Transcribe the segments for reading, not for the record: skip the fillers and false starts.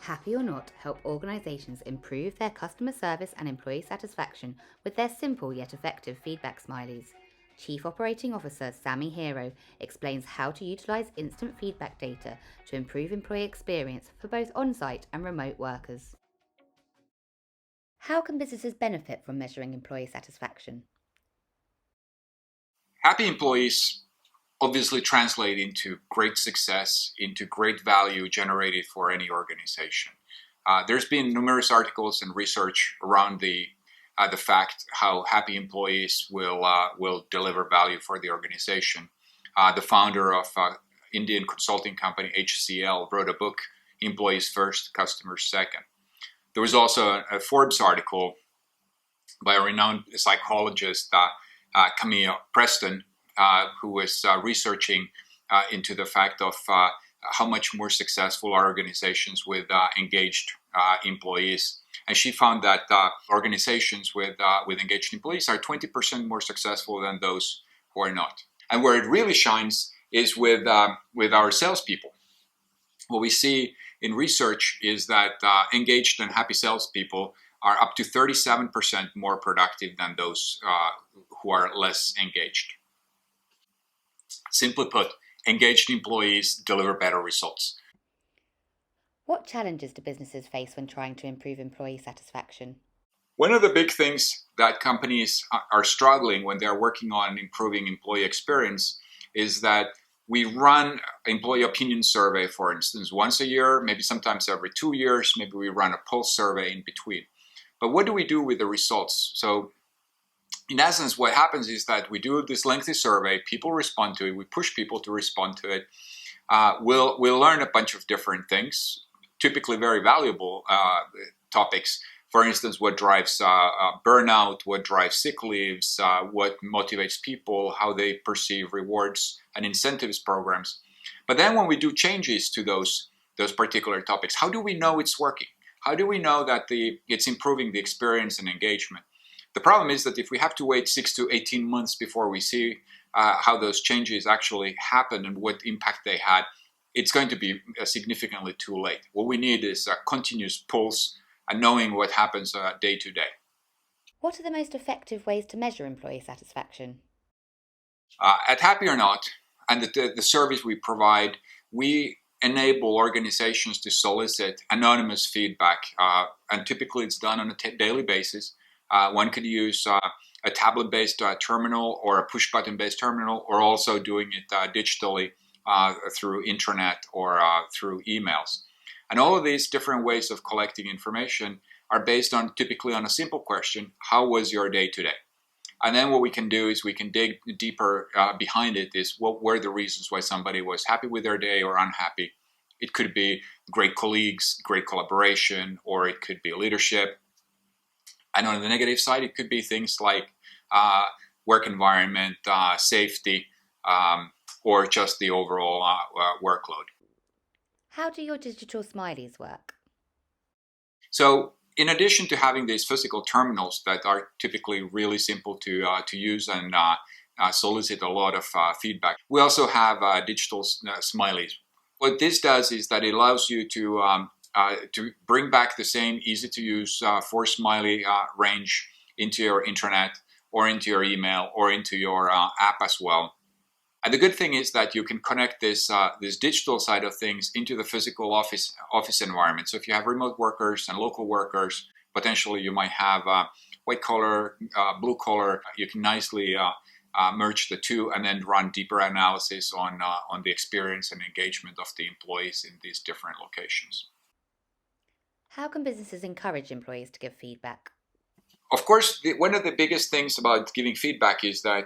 HappyOrNot help organisations improve their customer service and employee satisfaction with their simple yet effective feedback smileys. Chief Operating Officer Sami Hero explains how to utilise instant feedback data to improve employee experience for both on-site and remote workers. How can businesses benefit from measuring employee satisfaction? Happy employees obviously translate into great success, into great value generated for any organization. There's been numerous articles and research around the fact how happy employees will deliver value for the organization. The founder of Indian consulting company HCL wrote a book, Employees First, Customers Second. There was also a Forbes article by a renowned psychologist, Camille Preston, who was researching into the fact of how much more successful are organizations with engaged employees. And she found that organizations with engaged employees are 20% more successful than those who are not. And where it really shines is with our salespeople. What we see in research is that engaged and happy salespeople are up to 37% more productive than those who are less engaged. Simply put, engaged employees deliver better results. What challenges do businesses face when trying to improve employee satisfaction? One of the big things that companies are struggling when they're working on improving employee experience is that we run employee opinion survey, for instance, once a year, maybe sometimes every 2 years, maybe we run a pulse survey in between. But what do we do with the results? So in essence, what happens is that we do this lengthy survey, people respond to it, we push people to respond to it. We'll learn a bunch of different things, typically very valuable topics. For instance, what drives burnout, what drives sick leaves, what motivates people, how they perceive rewards and incentives programs. But then when we do changes to those particular topics, how do we know it's working? How do we know that it's improving the experience and engagement? The problem is that if we have to wait 6 to 18 months before we see how those changes actually happen and what impact they had, it's going to be significantly too late. What we need is a continuous pulse and knowing what happens day to day. What are the most effective ways to measure employee satisfaction? At HappyOrNot and the service we provide, we enable organizations to solicit anonymous feedback, and typically it's done on a daily basis. One could use a tablet-based terminal or a push-button-based terminal, or also doing it digitally through intranet or through emails. And all of these different ways of collecting information are based on typically on a simple question: how was your day today? And then what we can do is we can dig deeper behind it, is what were the reasons why somebody was happy with their day or unhappy. It could be great colleagues, great collaboration, or it could be leadership. And on the negative side, it could be things like work environment, safety, or just the overall workload. How do your digital smileys work? So in addition to having these physical terminals that are typically really simple to use and solicit a lot of feedback, we also have digital smileys. What this does is that it allows you to bring back the same easy-to-use 4-smiley range into your intranet or into your email or into your app as well. And the good thing is that you can connect this digital side of things into the physical office environment. So if you have remote workers and local workers, potentially you might have white collar, blue collar. You can nicely merge the two and then run deeper analysis on the experience and engagement of the employees in these different locations. How can businesses encourage employees to give feedback? Of course, one of the biggest things about giving feedback is that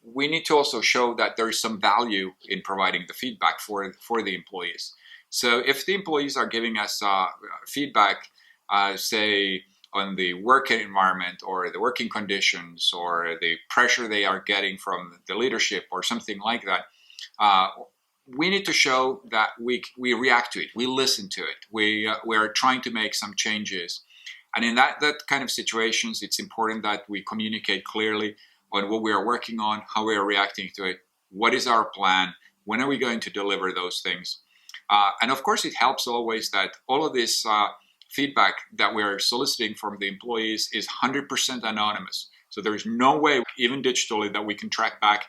we need to also show that there is some value in providing the feedback for the employees. So if the employees are giving us feedback, say, on the work environment or the working conditions or the pressure they are getting from the leadership or something like that, we need to show that we react to it, we listen to it, we are trying to make some changes. And in that kind of situations, it's important that we communicate clearly on what we are working on, how we are reacting to it, what is our plan, when are we going to deliver those things. And of course, it helps always that all of this feedback that we're soliciting from the employees is 100% anonymous. So there's no way, even digitally, that we can track back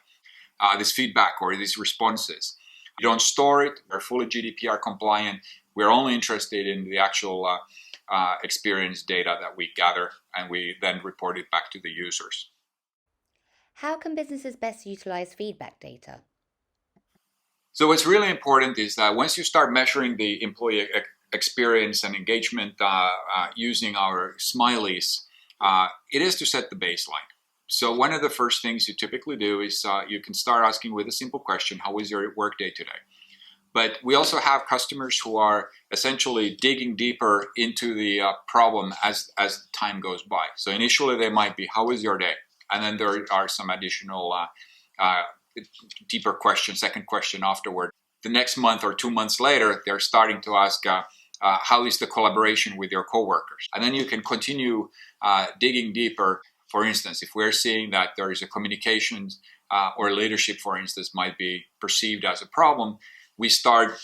this feedback or these responses. We don't store it. We're fully GDPR compliant. We're only interested in the actual experience data that we gather, and we then report it back to the users. How can businesses best utilize feedback data? So what's really important is that once you start measuring the employee experience and engagement using our Smileys, it is to set the baseline. So one of the first things you typically do is you can start asking with a simple question, how was your workday today? But we also have customers who are essentially digging deeper into the problem as time goes by. So initially they might be, how was your day? And then there are some additional deeper questions, second question afterward. The next month or 2 months later, they're starting to ask, how is the collaboration with your coworkers? And then you can continue digging deeper. For instance, if we're seeing that there is a communications or leadership, for instance, might be perceived as a problem, we start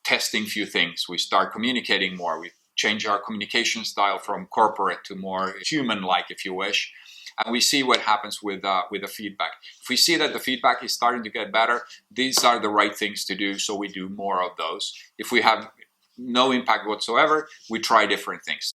testing few things. We start communicating more. We change our communication style from corporate to more human-like, if you wish. And we see what happens with the feedback. If we see that the feedback is starting to get better, these are the right things to do, so we do more of those. If we have no impact whatsoever, we try different things.